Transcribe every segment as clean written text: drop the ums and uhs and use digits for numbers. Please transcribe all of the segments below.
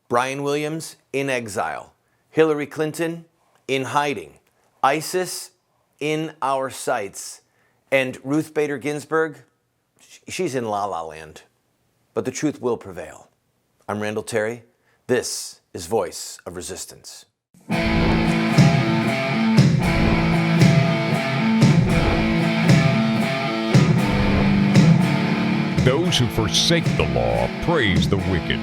Brian Williams in exile. Hillary Clinton in hiding. ISIS in our sights. And Ruth Bader Ginsburg, she's in La La Land. But the truth will prevail. I'm Randall Terry. This is Voice of Resistance. Those who forsake the law praise the wicked.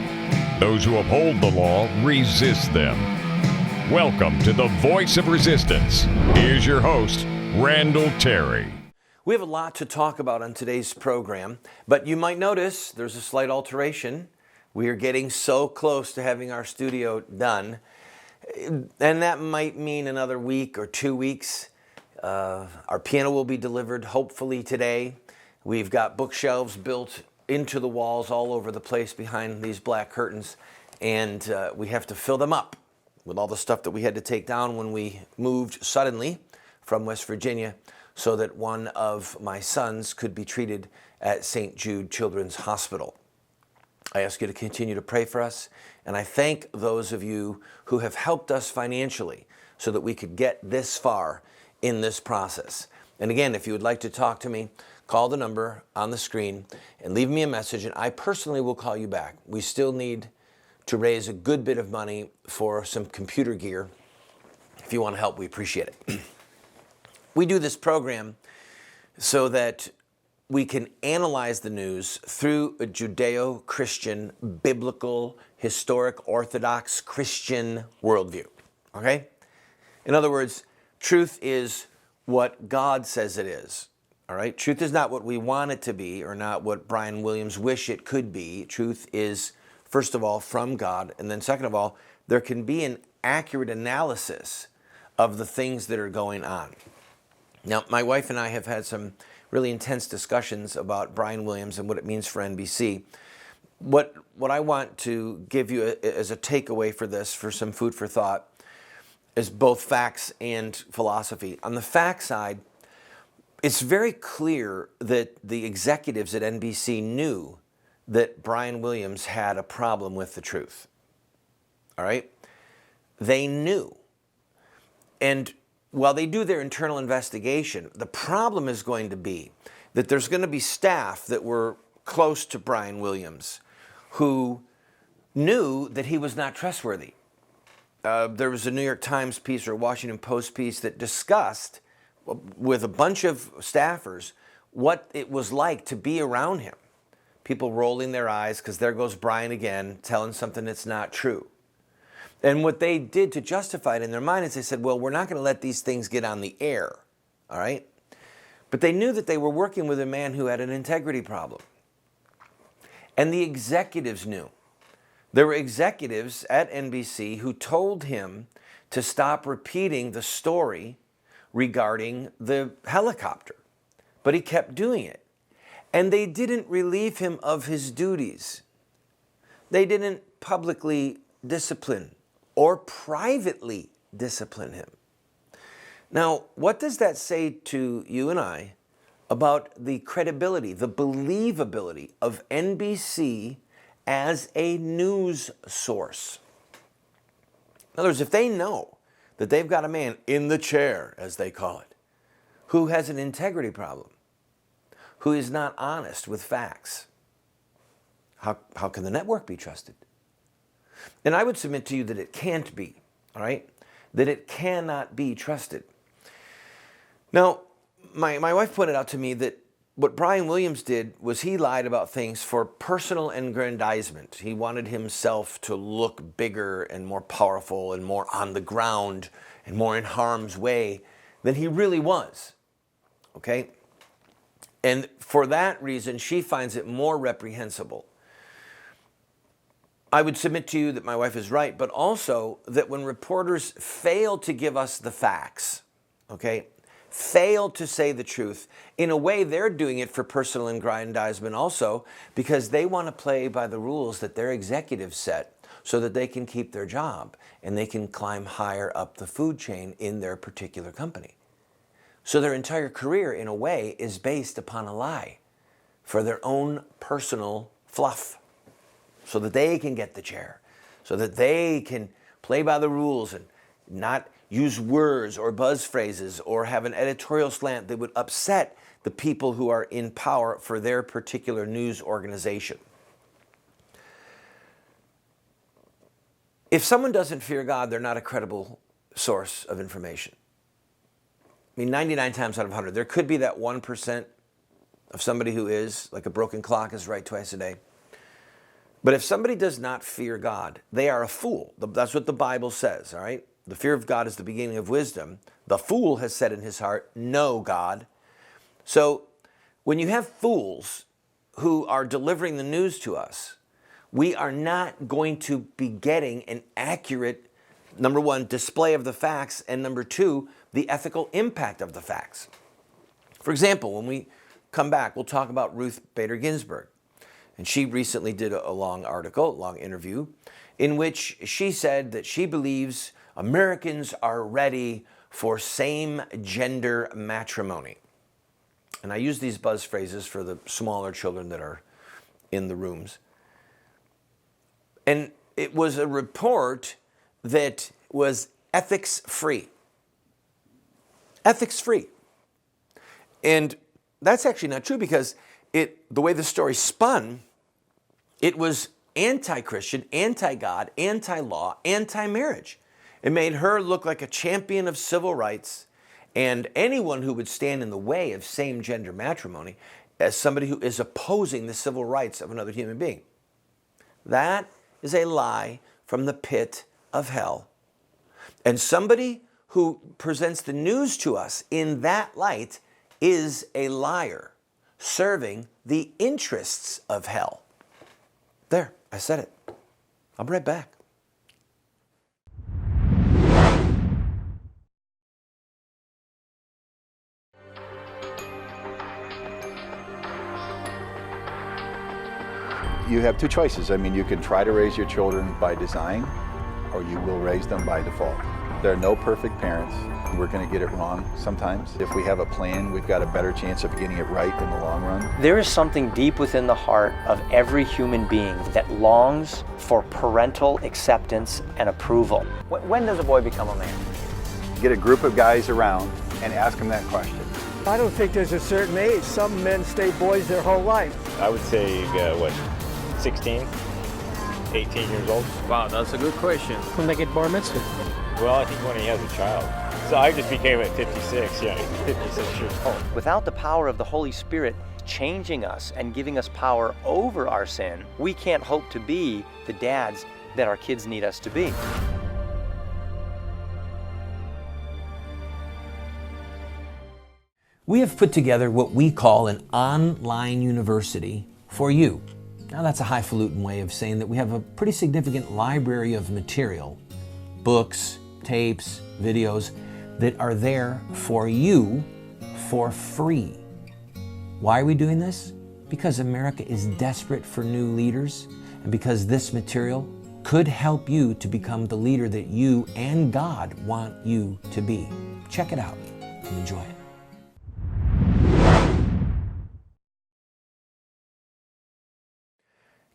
Those who uphold the law resist them. Welcome to the Voice of Resistance. Here's your host, Randall Terry. We have a lot to talk about on today's program, but you might notice there's a slight alteration. We are getting so close to having our studio done, and that might mean another week or 2 weeks. Our piano will be delivered hopefully today. We've got bookshelves built into the walls all over the place behind these black curtains, and we have to fill them up with all the stuff that we had to take down when we moved suddenly from West Virginia so that one of my sons could be treated at St. Jude Children's Hospital. I ask you to continue to pray for us, and I thank those of you who have helped us financially so that we could get this far in this process. And again, if you would like to talk to me, call the number on the screen and leave me a message, and I personally will call you back. We still need to raise a good bit of money for some computer gear. If you want to help, we appreciate it. We do this program so that we can analyze the news through a Judeo-Christian, biblical, historic, Orthodox Christian worldview, okay? In other words, truth is what God says it is. All right, truth is not what we want it to be or not what Brian Williams wish it could be. Truth is, first of all, from God. And then second of all, there can be an accurate analysis of the things that are going on. Now, my wife and I have had some really intense discussions about Brian Williams and what it means for NBC. What I want to give you as a takeaway for this, for some food for thought, is both facts and philosophy. On the fact side, it's very clear that the executives at NBC knew that Brian Williams had a problem with the truth. All right? They knew. And while they do their internal investigation, the problem is going to be that there's going to be staff that were close to Brian Williams who knew that he was not trustworthy. There was a New York Times piece or a Washington Post piece that discussed with a bunch of staffers what it was like to be around him. People rolling their eyes because there goes Brian again, telling something that's not true. And what they did to justify it in their mind is they said, well, we're not going to let these things get on the air, all right? But they knew that they were working with a man who had an integrity problem. And the executives knew. There were executives at NBC who told him to stop repeating the story regarding the helicopter, but he kept doing it. And they didn't relieve him of his duties. They didn't publicly discipline or privately discipline him. Now, what does that say to you and I about the credibility, the believability of NBC as a news source? In other words, if they know that they've got a man in the chair, as they call it, who has an integrity problem, who is not honest with facts, how can the network be trusted? And I would submit to you that it can't be, all right? That it cannot be trusted. Now, my wife pointed out to me that what Brian Williams did was he lied about things for personal aggrandizement. He wanted himself to look bigger and more powerful and more on the ground and more in harm's way than he really was, okay? And for that reason, she finds it more reprehensible. I would submit to you that my wife is right, but also that when reporters fail to give us the facts, okay, fail to say the truth, in a way they're doing it for personal aggrandizement also because they want to play by the rules that their executives set so that they can keep their job and they can climb higher up the food chain in their particular company. So their entire career, in a way, is based upon a lie for their own personal fluff so that they can get the chair, so that they can play by the rules and not use words or buzz phrases or have an editorial slant that would upset the people who are in power for their particular news organization. If someone doesn't fear God, they're not a credible source of information. I mean, 99 times out of 100, there could be that 1% of somebody who is, like a broken clock is right twice a day. But if somebody does not fear God, they are a fool. That's what the Bible says, all right? The fear of God is the beginning of wisdom. The fool has said in his heart, no God. So when you have fools who are delivering the news to us, we are not going to be getting an accurate, number one, display of the facts, and number two, the ethical impact of the facts. For example, when we come back, we'll talk about Ruth Bader Ginsburg. And she recently did a long article, a long interview, in which she said that she believes Americans are ready for same-gender matrimony. And I use these buzz phrases for the smaller children that are in the rooms. And it was a report that was ethics-free. Ethics-free. And that's actually not true, because the way the story spun, it was anti-Christian, anti-God, anti-law, anti-marriage. It made her look like a champion of civil rights, and anyone who would stand in the way of same-gender matrimony as somebody who is opposing the civil rights of another human being. That is a lie from the pit of hell. And somebody who presents the news to us in that light is a liar, serving the interests of hell. There, I said it. I'll be right back. You have two choices. I mean, you can try to raise your children by design, or you will raise them by default. There are no perfect parents. We're going to get it wrong sometimes. If we have a plan, we've got a better chance of getting it right in the long run. There is something deep within the heart of every human being that longs for parental acceptance and approval. When does a boy become a man? Get a group of guys around and ask them that question. I don't think there's a certain age. Some men stay boys their whole life. I would say, 16, 18 years old. Wow, that's a good question. When they get bar mitzvah. Well, I think when he has a child. So I just became at 56, 56 years old. Without the power of the Holy Spirit changing us and giving us power over our sin, we can't hope to be the dads that our kids need us to be. We have put together what we call an online university for you. Now, that's a highfalutin way of saying that we have a pretty significant library of material, books, tapes, videos, that are there for you for free. Why are we doing this? Because America is desperate for new leaders, and because this material could help you to become the leader that you and God want you to be. Check it out and enjoy it.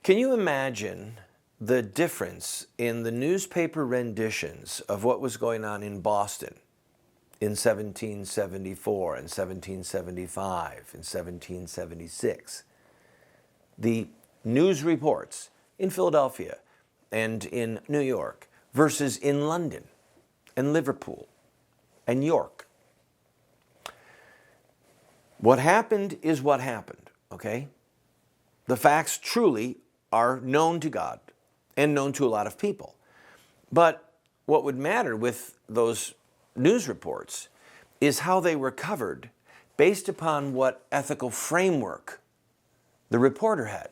Can you imagine the difference in the newspaper renditions of what was going on in Boston in 1774 and 1775 and 1776? The news reports in Philadelphia and in New York versus in London and Liverpool and York. What happened is what happened, okay? The facts truly are known to God and known to a lot of people. But what would matter with those news reports is how they were covered based upon what ethical framework the reporter had.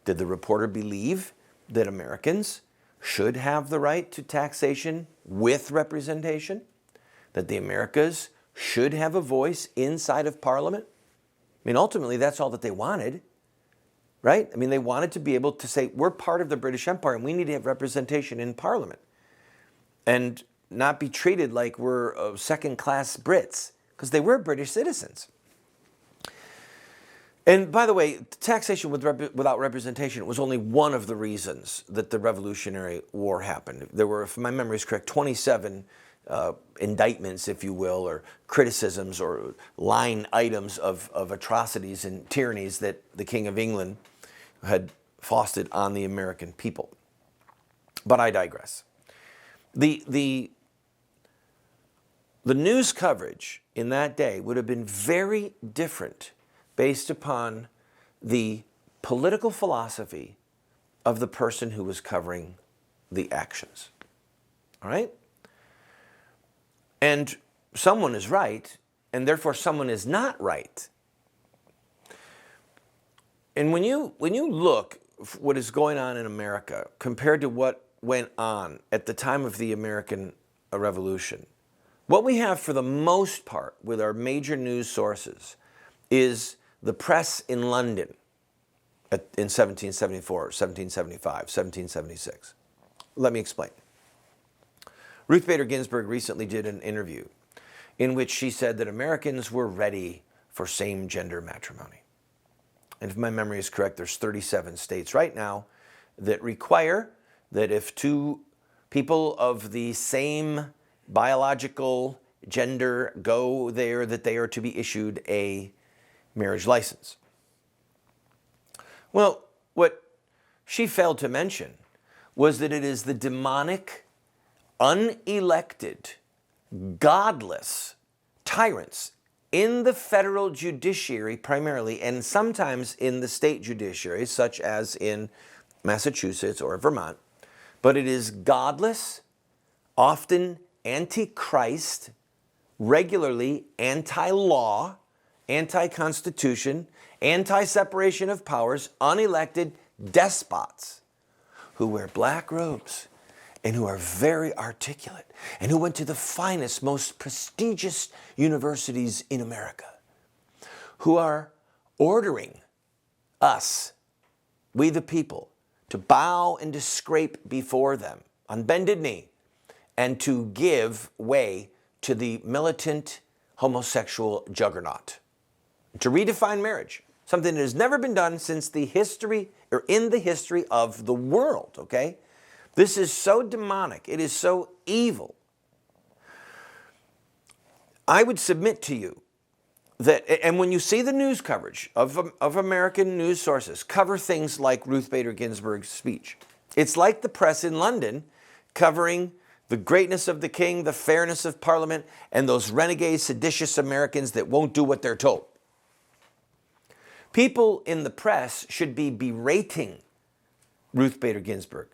Did the reporter believe that Americans should have the right to taxation with representation? That the Americas should have a voice inside of Parliament? I mean, ultimately, that's all that they wanted. Right? I mean, they wanted to be able to say, we're part of the British Empire and we need to have representation in Parliament and not be treated like we're second-class Brits, because they were British citizens. And by the way, taxation without representation was only one of the reasons that the Revolutionary War happened. There were, if my memory is correct, 27 indictments, if you will, or criticisms or line items of atrocities and tyrannies that the King of England had foisted on the American people. But I digress. The news coverage in that day would have been very different based upon the political philosophy of the person who was covering the actions. All right? And someone is right, and therefore someone is not right. And when you look what is going on in America compared to what went on at the time of the American Revolution, what we have for the most part with our major news sources is the press in London in 1774, 1775, 1776. Let me explain. Ruth Bader Ginsburg recently did an interview in which she said that Americans were ready for same-gender matrimony. And if my memory is correct, there's 37 states right now that require that if two people of the same biological gender go there, that they are to be issued a marriage license. Well, what she failed to mention was that it is the demonic, unelected, godless tyrants in the federal judiciary primarily, and sometimes in the state judiciary, such as in Massachusetts or Vermont, but it is godless, often anti-Christ, regularly anti-law, anti-constitution, anti-separation of powers, unelected despots who wear black robes and who are very articulate and who went to the finest, most prestigious universities in America, who are ordering us, we the people, to bow and to scrape before them on bended knee and to give way to the militant homosexual juggernaut, to redefine marriage, something that has never been done since the history, or in the history of the world, okay? This is so demonic. It is so evil. I would submit to you that, and when you see the news coverage of American news sources cover things like Ruth Bader Ginsburg's speech, it's like the press in London covering the greatness of the king, the fairness of Parliament, and those renegade, seditious Americans that won't do what they're told. People in the press should be berating Ruth Bader Ginsburg.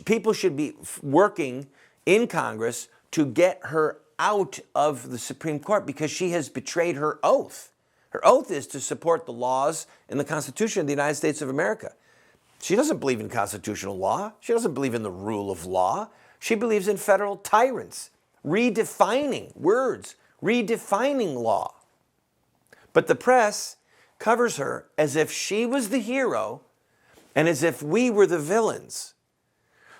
People should be working in Congress to get her out of the Supreme Court because she has betrayed her oath. Her oath is to support the laws and the Constitution of the United States of America. She doesn't believe in constitutional law. She doesn't believe in the rule of law. She believes in federal tyrants, redefining words, redefining law. But the press covers her as if she was the hero and as if we were the villains.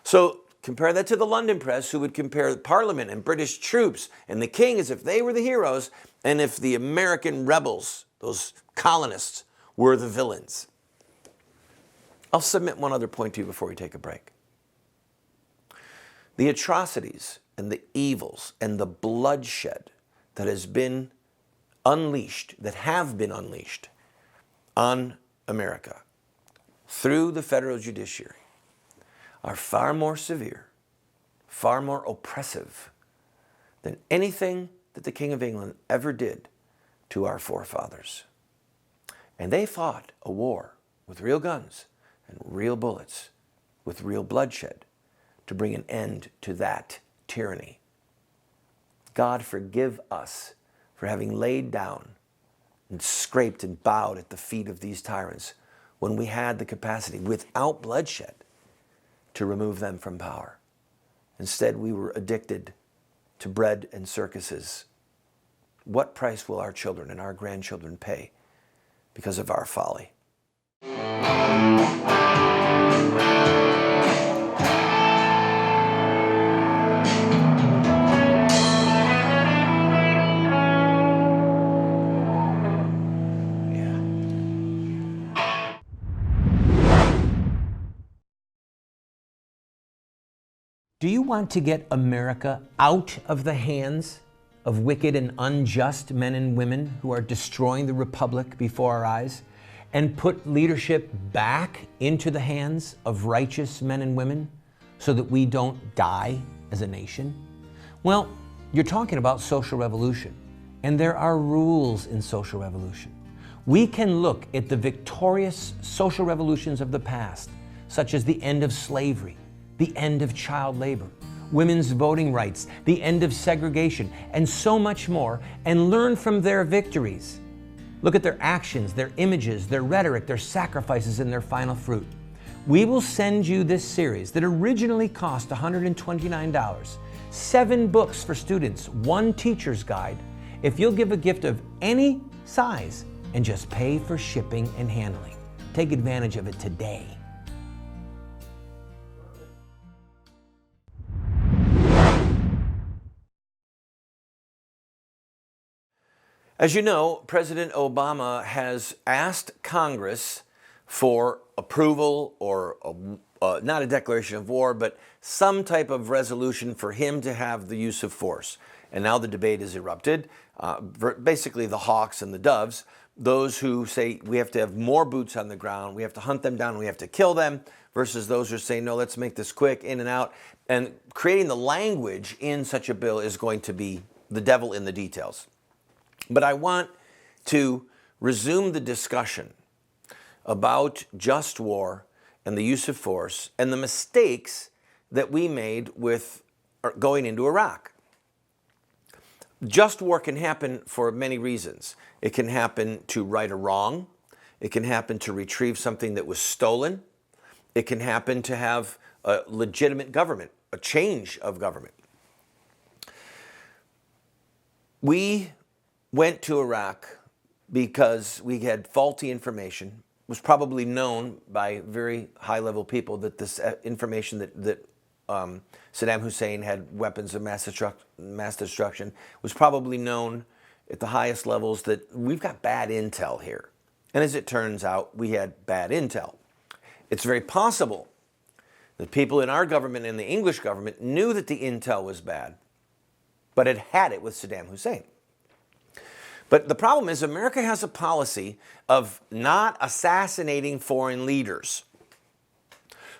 So compare that to the London press, who would compare Parliament and British troops and the king as if they were the heroes and if the American rebels, those colonists, were the villains. I'll submit one other point to you before we take a break. The atrocities and the evils and the bloodshed that has been unleashed, that have been unleashed on America through the federal judiciary are far more severe, far more oppressive than anything that the King of England ever did to our forefathers. And they fought a war with real guns and real bullets, with real bloodshed, to bring an end to that tyranny. God forgive us for having laid down and scraped and bowed at the feet of these tyrants when we had the capacity, without bloodshed, to remove them from power. Instead, we were addicted to bread and circuses. What price will our children and our grandchildren pay because of our folly? Do you want to get America out of the hands of wicked and unjust men and women who are destroying the republic before our eyes, and put leadership back into the hands of righteous men and women so that we don't die as a nation? Well, you're talking about social revolution, and there are rules in social revolution. We can look at the victorious social revolutions of the past, such as the end of slavery, the end of child labor, women's voting rights, the end of segregation, and so much more, and learn from their victories. Look at their actions, their images, their rhetoric, their sacrifices, and their final fruit. We will send you this series that originally cost $129, 7 books for students, 1 teacher's guide, if you'll give a gift of any size and just pay for shipping and handling. Take advantage of it today. As you know, President Obama has asked Congress for approval or not a declaration of war, but some type of resolution for him to have the use of force. And now the debate has erupted. Basically the hawks and the doves, those who say we have to have more boots on the ground, we have to hunt them down, we have to kill them, versus those who say, no, let's make this quick, in and out. And creating the language in such a bill is going to be the devil in the details. But I want to resume the discussion about just war and the use of force and the mistakes that we made with going into Iraq. Just war can happen for many reasons. It can happen to right a wrong. It can happen to retrieve something that was stolen. It can happen to have a legitimate government, a change of government. We went to Iraq because we had faulty information. It was probably known by very high-level people that this information that Saddam Hussein had weapons of mass destruction was probably known at the highest levels, that we've got bad intel here. And as it turns out, we had bad intel. It's very possible that people in our government and the English government knew that the intel was bad, but had it with Saddam Hussein. But the problem is America has a policy of not assassinating foreign leaders.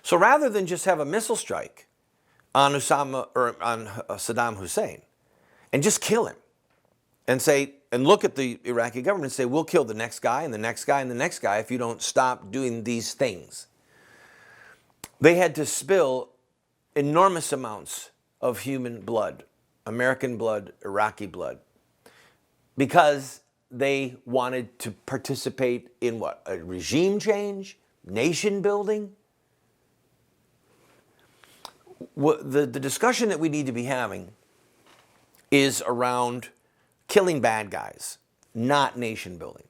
So rather than just have a missile strike on Saddam Hussein and just kill him and say, and look at the Iraqi government and say, we'll kill the next guy and the next guy and the next guy if you don't stop doing these things. They had to spill enormous amounts of human blood, American blood, Iraqi blood, because they wanted to participate in what? A regime change? Nation building? The discussion that we need to be having is around killing bad guys, not nation building.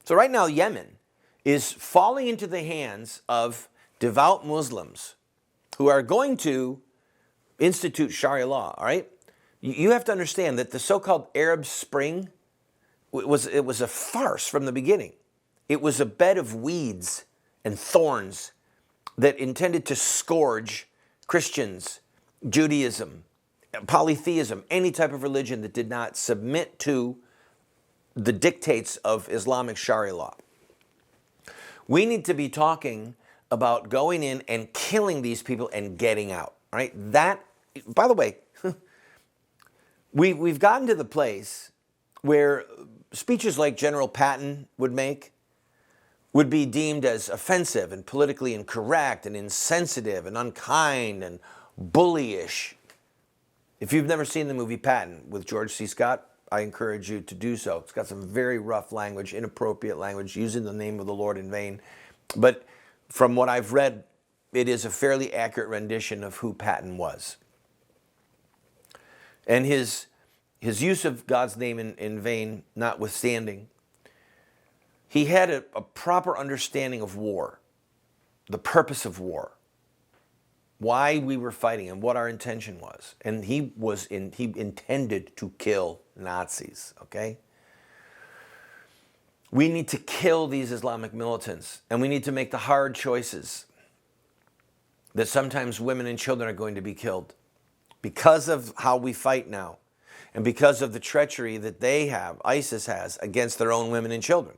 So right now, Yemen is falling into the hands of devout Muslims who are going to institute Sharia law, all right? You have to understand that the so-called Arab Spring, it was a farce from the beginning. It was a bed of weeds and thorns that intended to scourge Christians, Judaism, polytheism, any type of religion that did not submit to the dictates of Islamic Sharia law. We need to be talking about going in and killing these people and getting out, right? That, by the way, We've gotten to the place where speeches like General Patton would make would be deemed as offensive and politically incorrect and insensitive and unkind and bullyish. If you've never seen the movie Patton with George C. Scott, I encourage you to do so. It's got some very rough language, inappropriate language, using the name of the Lord in vain. But from what I've read, it is a fairly accurate rendition of who Patton was. And his use of God's name in vain notwithstanding, he had a proper understanding of war, the purpose of war, why we were fighting and what our intention was. And he intended to kill Nazis, okay? We need to kill these Islamic militants, and we need to make the hard choices that sometimes women and children are going to be killed because of how we fight now and because of the treachery that they have, ISIS has, against their own women and children.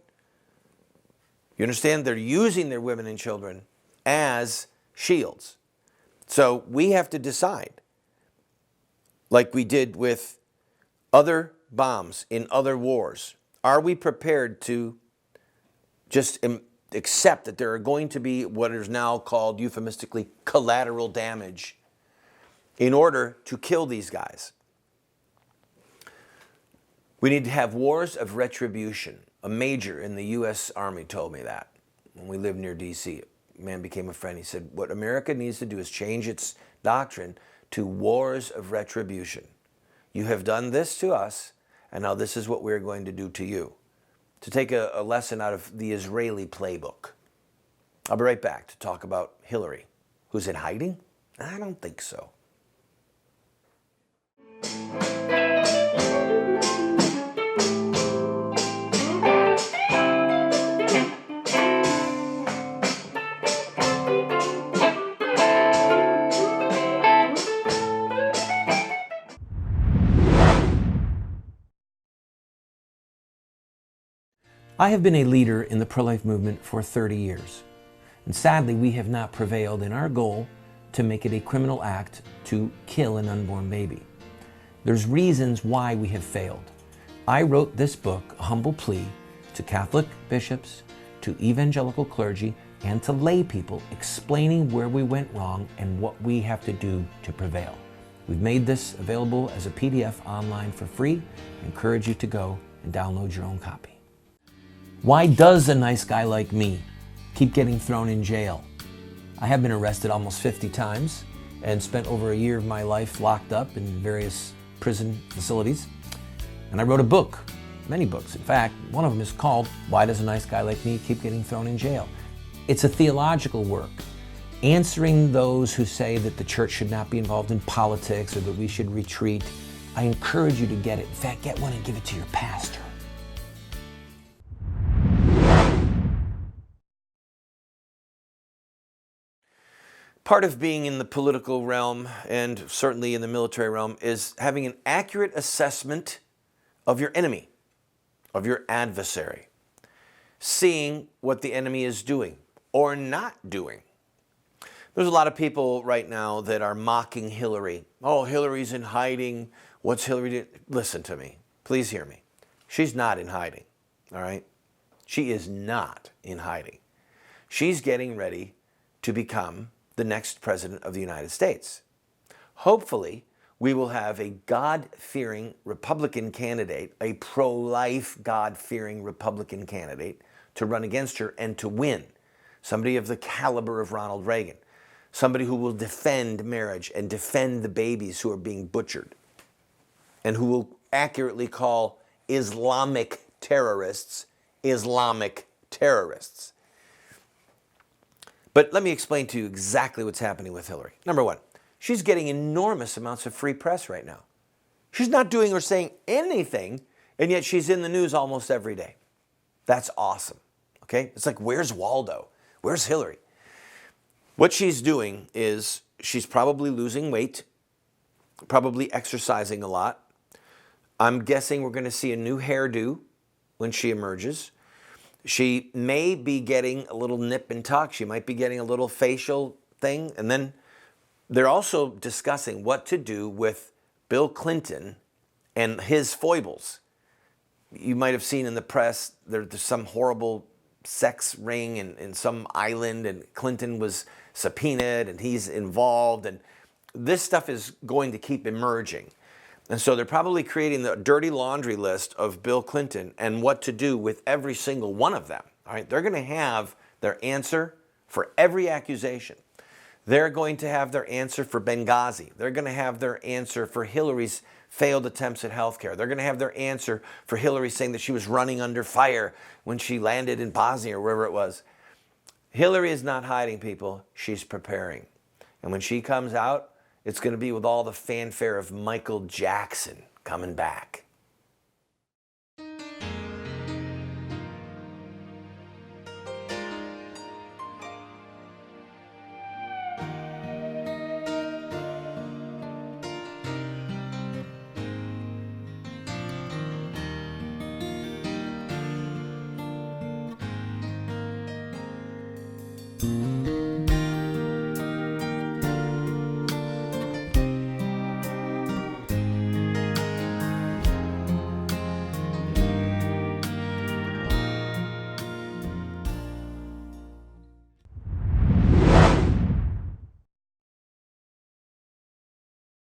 You understand? They're using their women and children as shields. So we have to decide, like we did with other bombs in other wars, are we prepared to just accept that there are going to be what is now called euphemistically collateral damage in order to kill these guys? We need to have wars of retribution. A major in the U.S. Army told me that when we lived near D.C. A man became a friend. He said, what America needs to do is change its doctrine to wars of retribution. You have done this to us, and now this is what we're going to do to you. To take a lesson out of the Israeli playbook. I'll be right back to talk about Hillary. Who's in hiding? I don't think so. I have been a leader in the pro-life movement for 30 years. And sadly, we have not prevailed in our goal to make it a criminal act to kill an unborn baby. There's reasons why we have failed. I wrote this book, A Humble Plea, to Catholic bishops, to evangelical clergy, and to lay people, explaining where we went wrong and what we have to do to prevail. We've made this available as a PDF online for free. I encourage you to go and download your own copy. Why does a nice guy like me keep getting thrown in jail? I have been arrested almost 50 times and spent over a year of my life locked up in various prison facilities. And I wrote a book, many books. In fact, one of them is called, Why Does a Nice Guy Like Me Keep Getting Thrown in Jail? It's a theological work, answering those who say that the church should not be involved in politics or that we should retreat. I encourage you to get it. In fact, get one and give it to your pastor. Part of being in the political realm, and certainly in the military realm, is having an accurate assessment of your enemy, of your adversary. Seeing what the enemy is doing or not doing. There's a lot of people right now that are mocking Hillary. Oh, Hillary's in hiding. What's Hillary doing? Listen to me. Please hear me. She's not in hiding, all right? She is not in hiding. She's getting ready to become the next president of the United States. Hopefully, we will have a God-fearing Republican candidate, a pro-life, God-fearing Republican candidate to run against her and to win. Somebody of the caliber of Ronald Reagan. Somebody who will defend marriage and defend the babies who are being butchered. And who will accurately call Islamic terrorists Islamic terrorists. But let me explain to you exactly what's happening with Hillary. Number one, she's getting enormous amounts of free press right now. She's not doing or saying anything, and yet she's in the news almost every day. That's awesome, okay? It's like, where's Waldo? Where's Hillary? What she's doing is she's probably losing weight, probably exercising a lot. I'm guessing we're going to see a new hairdo when she emerges. She may be getting a little nip and tuck. She might be getting a little facial thing. And then they're also discussing what to do with Bill Clinton and his foibles. You might have seen in the press, there's some horrible sex ring in some island, and Clinton was subpoenaed and he's involved. And this stuff is going to keep emerging. And so they're probably creating the dirty laundry list of Bill Clinton and what to do with every single one of them. All right, they're going to have their answer for every accusation. They're going to have their answer for Benghazi. They're going to have their answer for Hillary's failed attempts at healthcare. They're going to have their answer for Hillary saying that she was running under fire when she landed in Bosnia or wherever it was. Hillary is not hiding, people. She's preparing. And when she comes out, it's going to be with all the fanfare of Michael Jackson coming back.